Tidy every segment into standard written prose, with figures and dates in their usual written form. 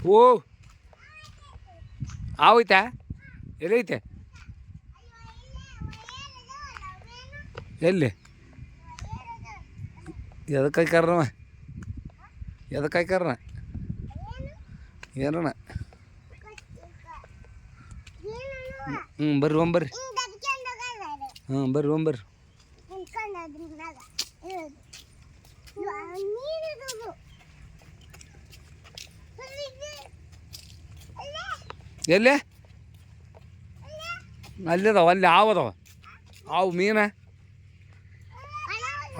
ಓ ಆವೈತಾ ಎಲ್ಲೈತೆ ಎಲ್ಲಿ ಎದಕ್ಕೆ ಕಾಯ್ಕಾರವ ಎದಕ್ಕೆ ಕಾಯ್ಕಾರಣ ಏನಣ್ಣ ಬರ್ರಿ ಬರ್ರಿ ಬರ್ರಿ ಎಲ್ಲಿ ಅಲ್ಲಿದಾವ ಅಲ್ಲಿ ಹಾವದಾವ ಹಾವು ಮೀನ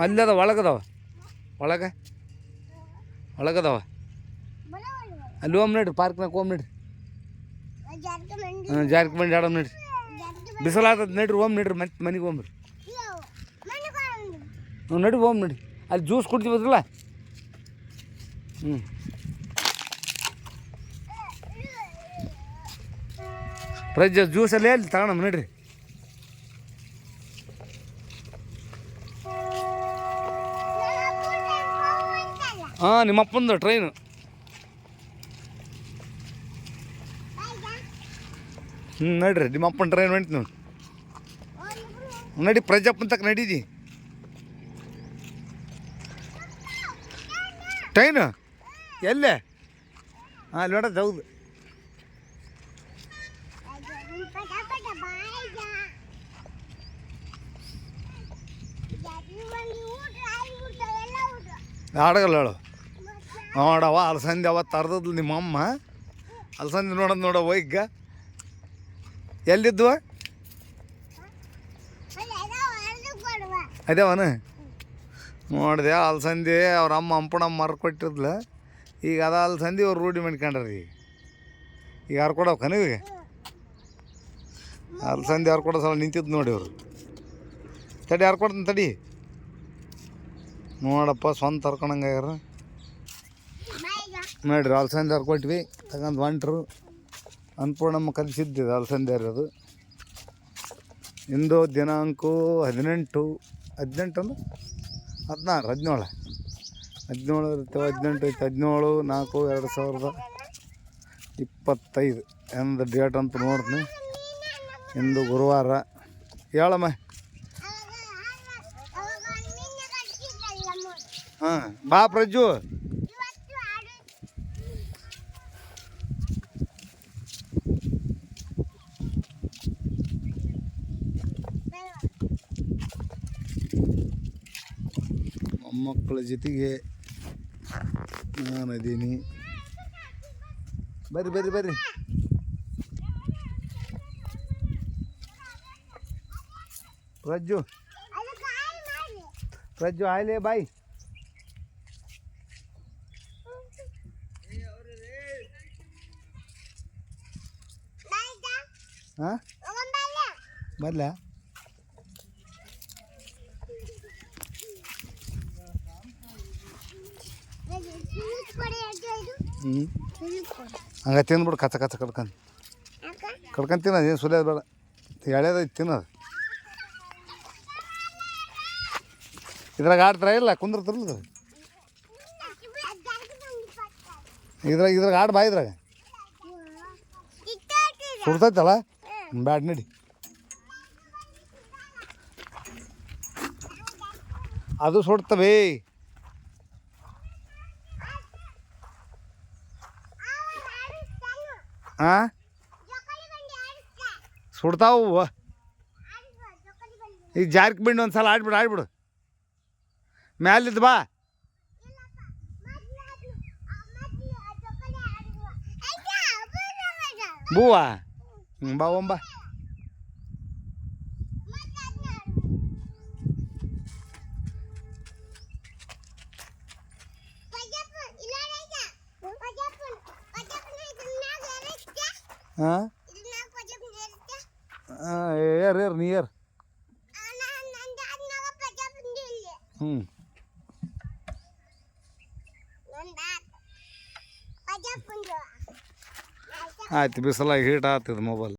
ಅಲ್ಲದ ಒಳಗದಾವ ಒಳಗದಾವ ಅಲ್ಲಿ ಹೋಮ್ ನಡ್ರಿ ಪಾರ್ಕ್ನಾಗ ಹೋಮ್ ನಡ್ರಿ ಜಾರ್ಖಂಡ್ ಆಡಮ್ ನಡ್ರಿ ಬಿಸಿಲಾಗ್ತದ ನಡ್ರಿ ಹೋಮ್ ನಡ್ರಿ ಮತ್ತೆ ಮನೆಗೆ ಹೋಮ್ರಿ ನಡಿ ಹೋಮ್ ನಡಿ ಅಲ್ಲಿ ಜ್ಯೂಸ್ ಕುಡ್ತೀವಲ್ಲ ಪ್ರಜ್ಜ ಜ್ಯೂಸಲ್ಲೇ ಅಲ್ಲಿ ತಗೋಣಮ್ಮ ನಡ್ರಿ ನಿಮ್ಮ ಅಪ್ಪಂದು ಟ್ರೈನು ನಡ್ರಿ ನಿಮ್ಮ ಅಪ್ಪನ ಟ್ರೈನ್ ಹೊಂಟು ನೋಡಿ ನಡಿ ಪ್ರಜಾಪನ್ ತಕ್ಕ ನಡೀದಿ ಟ್ರೈನು ಎಲ್ಲೇ ಅಲ್ಲಿ ನೋಡೋದು ಹೌದು ಆಡಗಲ್ಲ ಹೇಳು ನೋಡವ ಅಲಸಂದಿ ಅವತ್ತು ತರ್ದದ್ಲು ನಿಮ್ಮಮ್ಮ ಅಲಸಂದಿ ನೋಡೋದು ನೋಡವ ಈಗ ಎಲ್ಲಿದ್ವ ಅದೇವನ ನೋಡಿದೆ ಅಲಸಂದಿ ಅವ್ರ ಅಮ್ಮ ಹಂಪಣಮ್ಮ ಮರ್ಕೊಟ್ಟಿದ್ಲ ಈಗ ಅದ ಅಲಸಂದಿ ಅವ್ರು ರೂಢಿ ಮಾಡ್ಕೊಂಡ್ರಿ ಈಗ ಯಾರು ಕೊಡವ ಕನವಿಗೆ ಅಲಸಂದಿ ಯಾರು ಕೊಡೋ ಸಲ ನಿಂತಿದ್ದು ನೋಡಿ ಅವರು ತಡಿ ಯಾರು ಕೊಡ್ತೀನಿ ತಡಿ ನೋಡಪ್ಪ ಸ್ವಂತ ಹರ್ಕೊಂಡಂಗಾಗ್ಯಾರ ನೋಡ್ರಿ ಅಲಸಂದಿ ಹರ್ಕೊಟ್ವಿ ತಗೊಂಡು ಹೊಂಟ್ರು ಅನ್ನಪೂರ್ಣಮ್ಮ ಕಲಿಸಿದ್ದಿದೆ ಅಲಸಂದಿ ಹರಿಯೋದು ಇಂದು ದಿನಾಂಕ 18 ಅಂದ್ರೆ 17 ಇರ್ತವೆ 18 ಐತೆ 17/4/2025 ಎಂದು ಡೇಟ್ ಅಂತ ನೋಡ್ತೀನಿ ಇಂದು ಗುರುವಾರ ಹೇಳಮ್ಮ ಹಾಂ ಬಾ ಪ್ರಜ್ಜು ಮೊಮ್ಮಕ್ಕಳ ಜೊತೆಗೆ ನಾನದೀನಿ ಬರ್ರಿ ಪ್ರಜ್ಜು ಆಯ್ಲೆ ಬಾಯ್ ಹಾಂ ಬರ್ಲ ಹಂಗೆ ತಿಂದ್ಬಿಡು ಕಚ್ಚ ಕಡ್ಕೊಂಡು ತಿನ್ನೋದು ಏನು ಸುಲಿಯೋದು ಬೇಡ ಎಳೆದೈತಿ ತಿನ್ನೋದು ಇದ್ರಾಗ ಆಡ್ತಾರ ಇಲ್ಲ ಕುಂದಿರ್ತಿರ್ಲದ ಇದ್ರಾಗ ಆಡ್ ಬಾ ಇದ್ರಾಗ ಸುಡ್ತೈತಲ್ಲ ಬ್ಯಾಡ್ ನಡಿ ಅದು ಸುಡ್ತವೆ ಹಾಂ ಸುಡ್ತಾವು ಈಗ ಜಾರ್ಖಂಡ್ ಒಂದು ಸಲ ಆಡ್ಬಿಡು ಮ್ಯಾಲಿದ್ದು ಬಾ ಬೂವಾ ಬಾ ಒಂಬ ಹಾಂ ಏರ್ ನೀ ಏರ್ ಆಯ್ತು ಬಿಸಿಲಾಗಿ ಹೀಟ್ ಆಗ್ತದೆ ಮೊಬೈಲ್